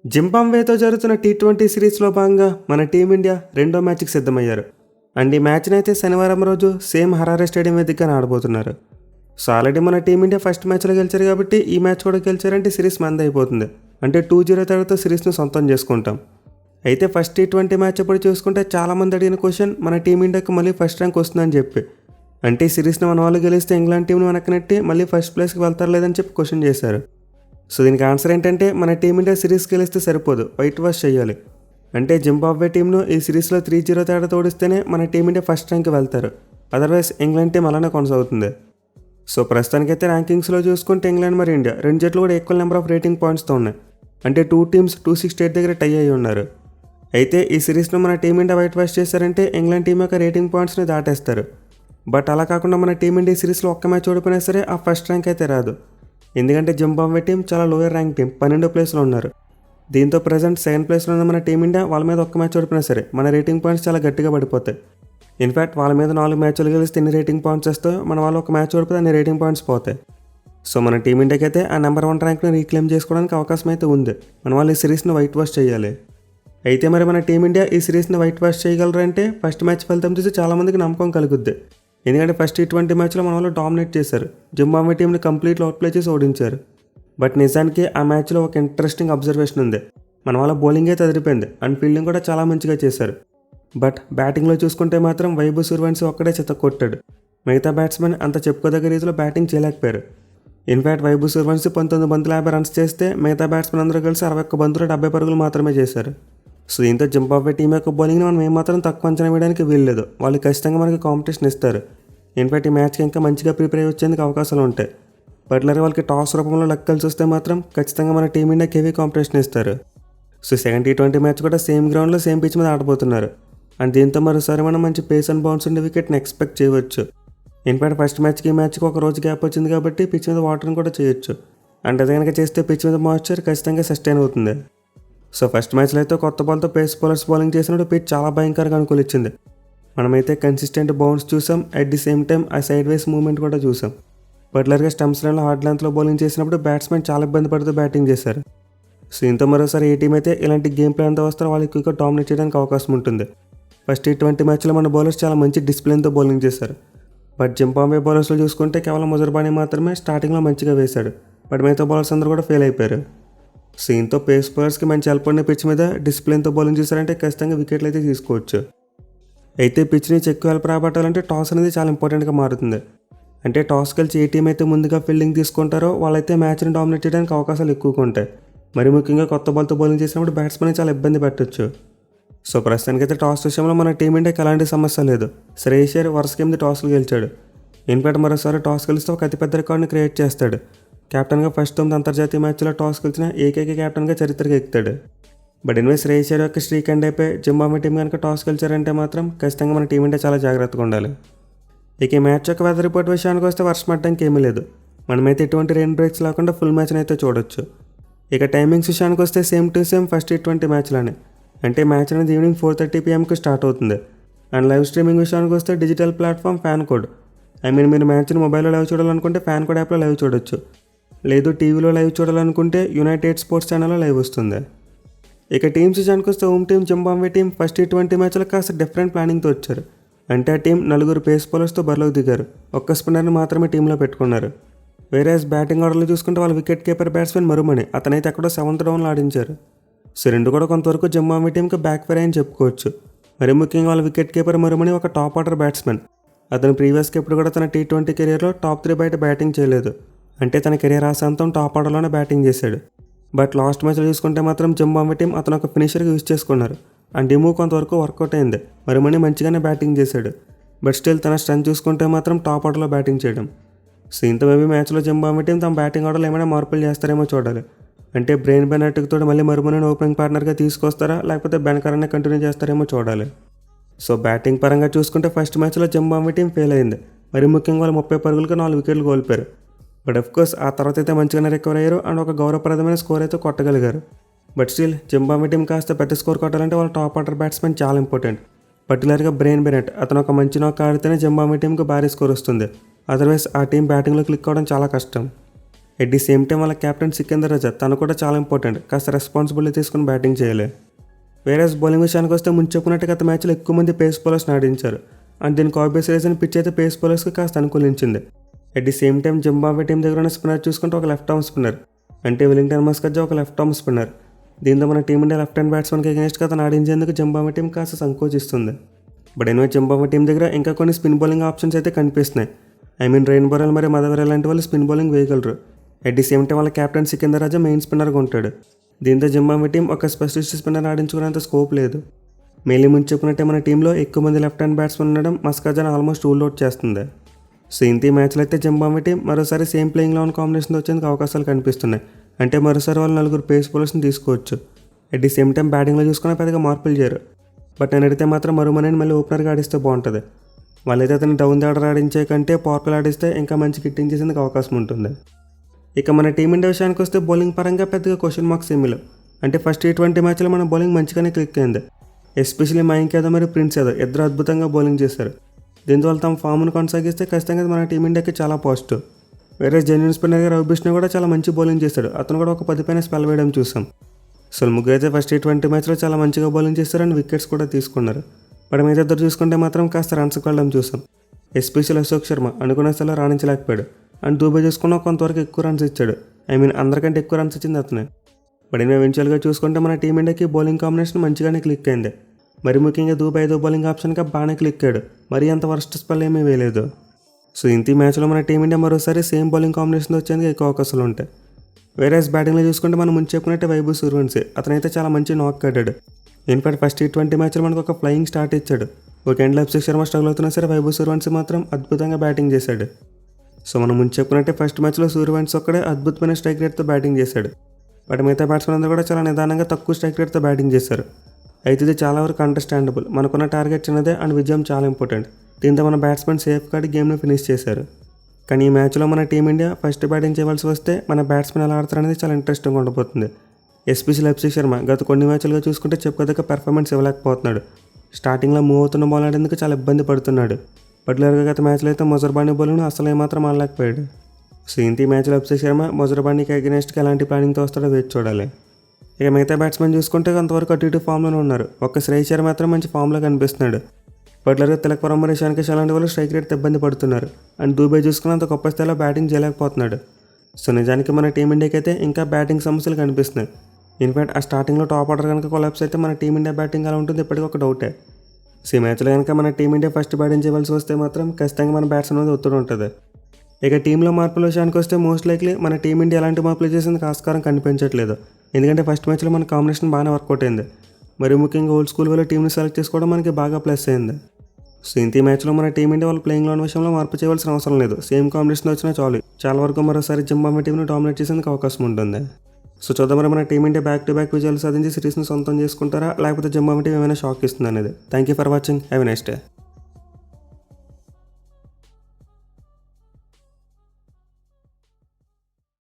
జింబాబ్వేతో జరుగుతున్న టీ20 సిరీస్లో భాగంగా మన టీమిండియా రెండో మ్యాచ్కి సిద్ధమయ్యారు. అండ్ ఈ మ్యాచ్ని అయితే శనివారం రోజు సేమ్ హరారే స్టేడియం వేదికగా ఆడబోతున్నారు. సో ఆల్రెడీ మన టీమిండియా ఫస్ట్ మ్యాచ్లో గెలిచారు కాబట్టి ఈ మ్యాచ్ కూడా గెలిచారంటే సిరీస్ మంది అయిపోతుంది. అంటే 2-0 తేడాతో సిరీస్ను సొంతం చేసుకుంటాం. అయితే ఫస్ట్ టీ20 మ్యాచ్ అప్పుడు చూసుకుంటే చాలామంది అడిగిన క్వశ్చన్ మన టీమిండియాకి మళ్ళీ ఫస్ట్ ర్యాంక్ వస్తుందని చెప్పి. అంటే ఈ సిరీస్ని మన వాళ్ళు గెలిస్తే ఇంగ్లాండ్ టీంని వెనక్కి నెట్టి మళ్ళీ ఫస్ట్ ప్లేస్కి వెళ్తారు లేదని చెప్పి క్వశ్చన్ చేశారు. సో దీనికి ఆన్సర్ ఏంటంటే మన టీమిండియా సిరీస్ గెలిస్తే సరిపోదు, వైట్ వాష్ చేయాలి. అంటే జింబాబ్వే టీంను ఈ సిరీస్లో 3-0 తేడా తోడిస్తేనే మన టీమిండియా ఫస్ట్ ర్యాంక్కి వెళ్తారు. అదర్వైజ్ ఇంగ్లాండ్ టీం అలానే కొనసాగుతుంది. సో ప్రస్తుతానికైతే ర్యాంకింగ్స్లో చూసుకుంటే ఇంగ్లాండ్ మరి ఇండియా రెండు జట్లు కూడా ఈక్వల్ నెంబర్ ఆఫ్ రేటింగ్ పాయింట్స్తో ఉన్నాయి. అంటే 2 టీమ్స్ 268 దగ్గర టై అయి ఉన్నారు. అయితే ఈ సిరీస్లో మన టీమిండియా వైట్ వాష్ చేశారంటే ఇంగ్లాండ్ టీం యొక్క రేటింగ్ పాయింట్స్ని దాటేస్తారు. బట్ అలా కాకుండా మన టీమిండియా సిరీస్లో ఒక్క మ్యాచ్ ఓడిపోయినా సరే ఆ ఫస్ట్ ర్యాంక్ అయితే రాదు. ఎందుకంటే జింబాబ్వే టీం చాలా లోయర్ ర్యాంక్ టీం, 12వ ప్లేస్లో ఉన్నారు. దీంతో ప్రజెంట్ సెకండ్ ప్లేస్లో ఉన్న మన టీమిండియా వాళ్ళ మీద ఒక్క మ్యాచ్ ఓడిపోయినా సరే మన రేటింగ్ పాయింట్స్ చాలా గట్టిగా పడిపోతాయి. ఇన్ఫ్యాక్ట్ వాళ్ళ మీద 4 మ్యాచ్లు గెలిస్తే ఎన్ని రేటింగ్ పాయింట్స్ వస్తాయో మన వాళ్ళు ఒక మ్యాచ్ ఓడిపోతే అన్ని రేటింగ్ పాయింట్స్ పోతాయి. సో మన టీమిండియాకి అయితే ఆ నెంబర్ 1 ర్యాంక్ని రీక్లెయిమ్ చేసుకోవడానికి అవకాశం అయితే ఉంది. మన వాళ్ళు ఈ సిరీస్ని వైట్ వాష్ చేయాలి. అయితే మరి మన టీమిండియా ఈ సిరీస్ని వైట్ వాష్ చేయగలరు అంటే ఫస్ట్ మ్యాచ్ ఫలితం చూసి చాలామందికి నమ్మకం కలుగుద్ది. ఎందుకంటే ఫస్ట్ టీ20 మ్యాచ్లో మన వాళ్ళు డామినేట్ చేశారు, జింబాబ్వే టీంని కంప్లీట్లీ అవుట్ ప్లే చేసి ఓడించారు. బట్ నిజానికి ఆ మ్యాచ్లో ఒక ఇంట్రెస్టింగ్ అబ్జర్వేషన్ ఉంది. మన వాళ్ళ బౌలింగ్ అయితే అదిరిపోయింది అండ్ ఫీల్డింగ్ కూడా చాలా మంచిగా చేశారు. బట్ బ్యాటింగ్లో చూసుకుంటే మాత్రం వైభవ్ సూర్యవంశీ ఒక్కడే చెత్త కొట్టాడు. మిగతా బ్యాట్స్మెన్ అంత చెప్పుకోదగ్గ రీతిలో బ్యాటింగ్ చేయలేకపోయారు. ఇన్ఫ్యాక్ట్ వైభవ్ సూర్యవంశీ 19 బంతులు 50 రన్స్ చేస్తే మిగతా బ్యాట్స్మెన్ అందరూ కలిసి 61 బంతులు 70 పరుగులు మాత్రమే చేశారు. సో దీంతో జింబాబ్వే టీం యొక్క బౌలింగ్ని మనం ఏమాత్రం తక్కువ అంచనా వేయడానికి వీల్లేదు. వాళ్ళు ఖచ్చితంగా మనకి కాంపిటీషన్ ఇస్తారు. ఇన్ఫ్యాక్ట్ ఈ మ్యాచ్కి ఇంకా మంచిగా ప్రిపేర్ అయ్యి వచ్చేందుకు అవకాశాలు ఉంటాయి. పర్టికులర్గా వాళ్ళకి టాస్ రూపంలో లెక్కలు చూస్తే మాత్రం ఖచ్చితంగా మన టీమిండియాకి హెవీ కాంపిటీషన్ ఇస్తారు. సో సెకండ్ టీ20 మ్యాచ్ కూడా సేమ్ గ్రౌండ్లో సేమ్ పిచ్ మీద ఆడబోతున్నారు. అండ్ దీంతో మరోసారి మనం మంచి పేస్ అండ్ బౌన్స్ ఉండే వికెట్ని ఎక్స్పెక్ట్ చేయవచ్చు. ఇన్ఫ్యాక్ట్ ఫస్ట్ మ్యాచ్కి ఈ మ్యాచ్కి ఒక రోజు గ్యాప్ వచ్చింది కాబట్టి పిచ్ మీద వాటర్ని కూడా చేయొచ్చు. అండ్ అది కనుక చేస్తే పిచ్ మీద మాయిశ్చర్ ఖచ్చితంగా సస్టైన్ అవుతుంది. సో ఫస్ట్ మ్యాచ్లో అయితే కొత్త బాల్తో పేస్ బౌలర్స్ బౌలింగ్ చేసినప్పుడు పిచ్ చాలా భయంకరంగా అనుకూలించింది. మనమైతే కన్సిస్టెంట్ బౌన్స్ చూసాం, అట్ ది సేమ్ టైం ఆ సైడ్ వేస్ మూవ్మెంట్ కూడా చూసాం. పర్టికులర్గా స్టంప్స్ లైన్లో హార్డ్ లెంత్లో బౌలింగ్ చేసినప్పుడు బ్యాట్స్మెన్ చాలా ఇబ్బంది పడుతూ బ్యాటింగ్ చేశారు. సో ఇంత మరోసారి ఏ టీం అయితే ఇలాంటి గేమ్ ప్లాన్తో వస్తారో వాళ్ళు ఎక్కువగా డామినేట్ చేయడానికి అవకాశం ఉంటుంది. ఫస్ట్ టీ20 మ్యాచ్లో మన బౌలర్స్ చాలా మంచి డిసిప్లిన్తో బౌలింగ్ చేశారు. బట్ జింబాబ్వే బౌలర్స్లో చూసుకుంటే కేవలం ముజర్బానీ మాత్రమే స్టార్టింగ్లో మంచిగా వేశాడు. బట్ మిగతా బౌలర్స్ అందరూ కూడా ఫెయిల్ అయిపోయారు. సో దీంతో పేస్ బౌలర్స్కి మంచి హెల్ప్ ఉండే పిచ్ మీద డిసిప్లిన్తో బౌలింగ్ చేశారంటే ఖచ్చితంగా వికెట్లు అయితే తీసుకోవచ్చు. అయితే పిచ్ని ఎక్కువ హెల్ప్ రాబట్టాలంటే టాస్ అనేది చాలా ఇంపార్టెంట్గా మారుతుంది. అంటే టాస్ గెలిచి ఏ టీం అయితే ముందుగా ఫీల్డింగ్ తీసుకుంటారో వాళ్ళైతే మ్యాచ్ని డామినేట్ చేయడానికి అవకాశాలు ఎక్కువగా ఉంటాయి. మరి ముఖ్యంగా కొత్త బాల్తో బౌలింగ్ చేసినప్పుడు బ్యాట్స్మెన్ చాలా ఇబ్బంది పెట్టచ్చు. సో ప్రస్తుతానికైతే టాస్ విషయంలో మన టీమిండియాకి ఎలాంటి సమస్య లేదు. శ్రేయస్ అయ్యర్ వరుసగా 8 టాస్లు గెలిచాడు. ఇన్ఫాక్ట్ మరోసారి టాస్ గెలిస్తే ఒక అతిపెద్ద రికార్డుని క్రియేట్ చేస్తాడు. కెప్టెన్గా ఫస్ట్ 9 అంతర్జాతీయ మ్యాచ్లో టాస్ గెలిచిన ఏకైక కెప్టెన్గా చరిత్రకి ఎక్కుతాడు. బట్ ఎనివే శ్రేయస్ అయ్యర్ యొక్క స్ట్రీక్ అండ్ అయిపోయి జింబాబ్వే టీం కనుక టాస్ గెలిచారంటే మాత్రం ఖచ్చితంగా మన టీమిండియా చాలా జాగ్రత్తగా ఉండాలి. ఇక ఈ మ్యాచ్ యొక్క వెదర్ రిపోర్ట్ విషయానికి వస్తే వర్షం పడడానికి ఏమీ లేదు. మనమైతే ఎటువంటి రెయిన్ బ్రేక్స్ లేకుండా ఫుల్ మ్యాచ్ని అయితే చూడొచ్చు. ఇక టైమింగ్స్ విషయానికి వస్తే సేమ్ టు సేమ్ ఫస్ట్ టీ20 మ్యాచ్లోనే. అంటే మ్యాచ్ అనేది ఈవినింగ్ 4:30 PM స్టార్ట్ అవుతుంది. అండ్ లైవ్ స్ట్రీమింగ్ విషయానికి వస్తే డిజిటల్ ప్లాట్ఫామ్ ఫ్యాన్ కోడ్. మీరు మ్యాచ్ని మొబైల్లో లైవ్ చూడాలనుకుంటే ఫ్యాన్ కోడ్ యాప్లో లైవ్ చూడొచ్చు. లేదు టీవీలో లైవ్ చూడాలనుకుంటే యునైటెడ్ స్పోర్ట్స్ ఛానల్లో లైవ్ వస్తుంది. ఇక టీమ్స్ విషయానికి వస్తే home team Zimbabwe team first T20 మ్యాచ్లో కాస్త డిఫరెంట్ ప్లానింగ్తో వచ్చారు. అంటే ఆ టీం 4 పేస్ బౌలర్స్తో బరిలోకి దిగారు. ఒక్క స్పిన్నర్ని మాత్రమే టీంలో పెట్టుకున్నారు. వేరే బ్యాటింగ్ ఆర్డర్లో చూసుకుంటే వాళ్ళ వికెట్ కీపర్ బ్యాట్స్మెన్ మరుమణి అతనైతే ఎక్కడో 7th డౌన్లో ఆడించారు. సో రెండు కూడా కొంతవరకు జింబాబ్వే టీంకి బ్యాక్ ఫైర్ అని చెప్పుకోవచ్చు. మరి ముఖ్యంగా వాళ్ళ వికెట్ కీపర్ మరుమణి ఒక టాప్ ఆర్డర్ బ్యాట్స్మెన్. అతను ప్రీవియస్గా ఎప్పుడు కూడా తన టీ20 కెరీర్లో టాప్ 3 బయట బ్యాటింగ్ చేయలేదు. అంటే తన కెరీర్ ఆశాంతం టాప్ ఆర్డర్లోనే బ్యాటింగ్ చేశాడు. బట్ లాస్ట్ మ్యాచ్లో చూసుకుంటే మాత్రం జింబాబ్వే టీం అతను ఒక ఫినిషర్గా యూజ్ చేసుకున్నారు. అండ్ ఈ మూవ్ కొంతవరకు వర్కౌట్ అయింది. మరుమణి మంచిగానే బ్యాటింగ్ చేశాడు. బట్ స్టిల్ తన స్ట్రెంత్ చూసుకుంటే మాత్రం టాప్ ఆర్డర్లో బ్యాటింగ్ చేయడం. సో ఇంత మేబీ మ్యాచ్లో జింబాబ్వే టీం తమ బ్యాటింగ్ ఆర్డర్లో ఏమైనా మార్పులు చేస్తారేమో చూడాలి. అంటే బ్రెయిన్ బెనెట్కి తోడు మళ్ళీ మరుమణిని ఓపెనింగ్ పార్ట్నర్గా తీసుకొస్తారా లేకపోతే బెనకరాన్ని కంటిన్యూ చేస్తారేమో చూడాలి. సో బ్యాటింగ్ పరంగా చూసుకుంటే ఫస్ట్ మ్యాచ్లో జింబాబ్వే టీం ఫెయిల్ అయింది. మరి ముఖ్యంగా వాళ్ళు 30 పరుగులకు 4 వికెట్లు కోల్పోయారు. బట్ అఫ్కోర్స్ ఆ తర్వాత అయితే మంచిగానే రికవర్ అయ్యారు అండ్ ఒక గౌరవప్రదమైన స్కోర్ అయితే కొట్టగలిగారు. బట్ స్టిల్ జింబాబ్వే టీం కాస్త పెద్ద స్కోర్ కొట్టాలంటే వాళ్ళ టాప్ ఆర్డర్ బ్యాట్స్మెన్ చాలా ఇంపార్టెంట్. పర్టికులర్గా బ్రెయిన్ బెనెట్ అతను ఒక మంచి నాక్ ఆడితేనే జింబాబ్వే టీంకి భారీ స్కోర్ వస్తుంది. అదర్వైజ్ ఆ టీం బ్యాటింగ్లో క్లిక్ అవ్వడం చాలా కష్టం. ఎట్ ది సేమ్ టైం వాళ్ళ కెప్టెన్ సికందర్ రజా తను కూడా చాలా ఇంపార్టెంట్, కాస్త రెస్పాన్సిబిలిటీ తీసుకుని బ్యాటింగ్ చేయాలి. వేరే బౌలింగ్ విషయానికి వస్తే ముందు చెప్పుకున్నట్టు గత మ్యాచ్లో ఎక్కువ మంది పేస్ బౌలర్స్ని ఆడించారు అండ్ దీనికి ఆబ్వియస్ రీజన్ పిచ్ అయితే పేస్ బౌలర్స్కి కాస్త అనుకూలించింది. At the same time Zimbabwe team దగ్గర ఉన్న స్పిన్నర్ చూసుకుంటే ఒక లెఫ్ట్ ఆర్మ్ స్పిన్నర్ అంటే వెలింగ్టన్ మస్కజ్జా ఒక లెఫ్ట్ ఆర్మ్ స్పిన్నర్. దీంతో మన టీమిండియా లెఫ్ట్ హ్యాండ్ బ్యాట్స్మెన్కి అగెన్స్ట్గా అతను ఆడించేందుకు జింబాబ్వే టీం కాస్త సంకోచిస్తుంది. బట్ ఎనివే జింబాబ్వే టీం దగ్గర ఇంకా కొన్ని స్పిన్ బౌలింగ్ ఆప్షన్స్ అయితే కనిపిస్తున్నాయి. రెయిన్ బౌలర్ మరియు మదవెర లాంటి వాళ్ళు స్పిన్ బౌలింగ్ వేయగలరు. ఎట్ ది సేమ్ టైం వాళ్ళ కెప్టెన్ సికందర్ రాజా మెయిన్ స్పిన్నర్గా ఉంటాడు. దీంతో జింబాబ్వే టీం ఒక స్పెషలిస్ట్ స్పిన్నర్ ఆడించుకునేంత స్కోప్ లేదు. మెయిన్లీ ముందు చెప్పినట్టే మన టీంలో ఎక్కువ మంది లెఫ్ట్ హ్యాండ్ బ్యాట్స్మెన్ ఉండడం మస్కజ్జాను ఆల్మోస్ట్ రూల్ అవుట్ చేస్తుంది. సో ఇంత మ్యాచ్లో అయితే జింబాబ్వే టీం మరోసారి సేమ్ ప్లేయింగ్ లెవెన్ కాంబినేషన్ వచ్చేందుకు అవకాశాలు కనిపిస్తున్నాయి. అంటే మరోసారి వాళ్ళు 4 పేస్ బౌలర్స్ని తీసుకోవచ్చు. ఎట్ ది సేమ్ టైం బ్యాటింగ్లో చూసుకున్న పెద్దగా మార్పులు చేయరు. బట్ నేను అడిగితే మాత్రం మరుమనేని మళ్ళీ ఓపెనర్గా ఆడిస్తే బాగుంటుంది. వాళ్ళైతే అతను డౌన్ ది ఆర్డర్ ఆడించే కంటే పవర్ ప్లే ఆడిస్తే ఇంకా మంచి కిట్టింగ్ చేసేందుకు అవకాశం ఉంటుంది. ఇక మన టీమిండియా విషయానికి వస్తే బౌలింగ్ పరంగా పెద్దగా క్వశ్చన్ మార్క్స్ ఏమీ లేవు. అంటే ఫస్ట్ T20 మ్యాచ్లో మన బౌలింగ్ మంచిగానే క్లిక్ అయింది. ఎస్పెషల్లీ మయాంక్ యాదవ్ మరియు ప్రిన్స్ యాదవ్ ఇద్దరు అద్భుతంగా బౌలింగ్ చేశారు. దీంతో వాళ్ళు తమ ఫామ్ను కొనసాగిస్తే ఖచ్చితంగా మన టీమిండియాకి చాలా పాజిటివ్. వేరే జెన్యున్ స్పిన్నర్గా రవి బిష్ణు కూడా చాలా మంచి బౌలింగ్ చేశాడు. అతను కూడా ఒక 10 పైన స్పెల్ వేయడం చూసాం. సో ముగ్గురు అయితే ఫస్ట్ T20 మ్యాచ్లో చాలా మంచిగా బౌలింగ్ చేస్తారు అండ్ వికెట్స్ కూడా తీసుకున్నారు. బట్ మీద ఇద్దరు చూసుకుంటే మాత్రం కాస్త రన్స్కి వెళ్ళడం చూసాం. ఎస్పెషల్ అశోక్ శర్మ అనుకున్న స్థలంలో రాణించలేకపోయాడు అండ్ దూబే చూసుకున్న కొంతవరకు ఎక్కువ రన్స్ ఇచ్చాడు. అందరికంటే ఎక్కువ రన్స్ ఇచ్చింది అతనే. బట్ ఈవెన్చువల్గా చూసుకుంటే మన టీమిండియాకి బౌలింగ్ కాంబినేషన్ మంచిగానే క్లిక్ అయింది. మరి ముఖ్యంగా దూబే 5వ బౌలింగ్ ఆప్షన్గా బాగానే క్లిక్ అయ్యాడు. మరీ అంత వర్స్ట్ స్పెల్ ఏమీ వేయలేదు. సో ఇంత మ్యాచ్లో మన టీమిండియా మరోసారి సేమ్ బౌలింగ్ కాంబినేషన్ వచ్చేందుకు ఎక్కువ అవకాశాలు ఉంటాయి. వేరే బ్యాటింగ్లో చూసుకుంటే మనం ముందు చెప్పుకున్నట్టే వైభవ్ సూర్యవంశీ అతనైతే చాలా మంచి నాక్ కట్టాడు. ఇన్ఫాక్ట్ ఫస్ట్ T20 మ్యాచ్లో మనకు ఒక ఫ్లయింగ్ స్టార్ట్ ఇచ్చాడు. ఒక ఎండ్లో అభిషేక్ శర్మ స్ట్రగుల్ అవుతున్నా సరే వైభవ్ సూర్యవంశీ మాత్రం అద్భుతంగా బ్యాటింగ్ చేశాడు. సో మనం ముందు చెప్పుకున్నట్టే ఫస్ట్ మ్యాచ్లో సూర్యవంశీ ఒక్కడే అద్భుతమైన స్ట్రైక్ రేట్తో బ్యాటింగ్ చేశాడు. బట్ మిగతా బ్యాట్స్మెన్ అందరూ కూడా చాలా నిదానంగా తక్కువ స్ట్రైక్ రేట్తో బ్యాటింగ్ చేశారు. అయితే ఇది చాలా వరకు అండర్స్టాండబుల్. మనకున్న టార్గెట్ చిన్నదే అండ్ విజయం చాలా ఇంపార్టెంట్. దీంతో మన బ్యాట్స్మెన్ సేఫ్గా గేమ్ని ఫినిష్ చేశారు. కానీ ఈ మ్యాచ్లో మన టీమిండియా ఫస్ట్ బ్యాటింగ్ చేయవలసి వస్తే మన బ్యాట్స్మెన్ ఎలా ఆడతారు అనేది చాలా ఇంట్రెస్టింగ్ ఉండబోతుంది. ఎస్పెషల్ అభిషేక్ శర్మ గత కొన్ని మ్యాచ్లుగా చూసుకుంటే చెప్పుకోదగ్గ పెర్ఫార్మెన్స్ ఇవ్వలేకపోతున్నాడు. స్టార్టింగ్లో మూవ్ అవుతున్న బాల్ ఆడేందుకు చాలా ఇబ్బంది పడుతున్నాడు. పర్టికులర్గా గత మ్యాచ్లో అయితే మొజర్బానీ బౌలింగ్ను అసలు ఏమాత్రం ఆడలేకపోయాడు. సో ఇంత మ్యాచ్లో అభిషేక్ శర్మ మొజర్బానీకి అగెనెస్ట్గా ఎలాంటి ప్లానింగ్తో వస్తాడో వేచి చూడాలి. ఇక మిగతా బ్యాట్స్మెన్ చూసుకుంటే కొంతవరకు అటు ఇటు ఫామ్లోనే ఉన్నారు. ఒక్క శ్రేయస్ శర్మ మాత్రం మంచి ఫామ్లో కనిపిస్తున్నాడు. పర్టికులర్గా తిలక్ వర్మ మరియు ఇషాన్ కిషన్ లాంటి వాళ్ళు స్ట్రైక్ రేట్ ఇబ్బంది పడుతున్నారు అండ్ దూబే చూసుకుని అంత గొప్ప స్థాయిలో బ్యాటింగ్ చేయలేకపోతున్నాడు. సో నిజానికి మన టీమిండియాకి అయితే ఇంకా బ్యాటింగ్ సమస్యలు కనిపిస్తున్నాయి. ఇన్ఫాక్ట్ ఆ స్టార్టింగ్లో టాప్ ఆర్డర్ కనుక కొలాప్స్ అయితే మన టీమిండియా బ్యాటింగ్ అలా ఉంటుంది ఇప్పటికీ ఒక డౌటే. సో ఈ మ్యాచ్లో కనుక మన టీమిండియా ఫస్ట్ బ్యాటింగ్ చేయవలసి వస్తే మాత్రం ఖచ్చితంగా మన బ్యాట్స్మెన్ మీద ఒత్తిడి ఉంటుంది. ఇక టీంలో మార్పుల విషయానికి వస్తే మోస్ట్ లైక్లీ మన టీమిండియా ఎలాంటి మార్పులు చేసేందుకు ఆస్కారం కనిపించట్లేదు. ఎందుకంటే ఫస్ట్ మ్యాచ్లో మన కాంబినేషన్ బాగానే వర్కౌట్ అయింది. మరి ముఖ్యంగా ఓల్డ్ స్కూల్ వాళ్ళు టీంని సెలెక్ట్ చేసుకోవడం మనకి బాగా ప్లస్ అయింది. సో ఇంత మ్యాచ్లో మన టీమిండియా వాళ్ళు ప్లేయింగ్ లోన్ విషయంలో మార్పు చేయవలసిన అవసరం లేదు. సేమ్ కాంబినేషన్ వచ్చినా చాలు. చాలా వరకు మరోసారి జింబాబ్వే టీంని డామినేట్ చేసేందుకు అవకాశం ఉంటుంది. సో చూద్దాం మరి మన టీమిండియా బ్యాక్ టు బ్యాక్ విజయాలు సాధించి సిరీస్ని సొంతం చేసుకుంటారా లేకపోతే జింబాబ్వే టీం ఏమైనా షాక్ ఇస్తుంది అనేది. Thank you for watching. Have a nice day.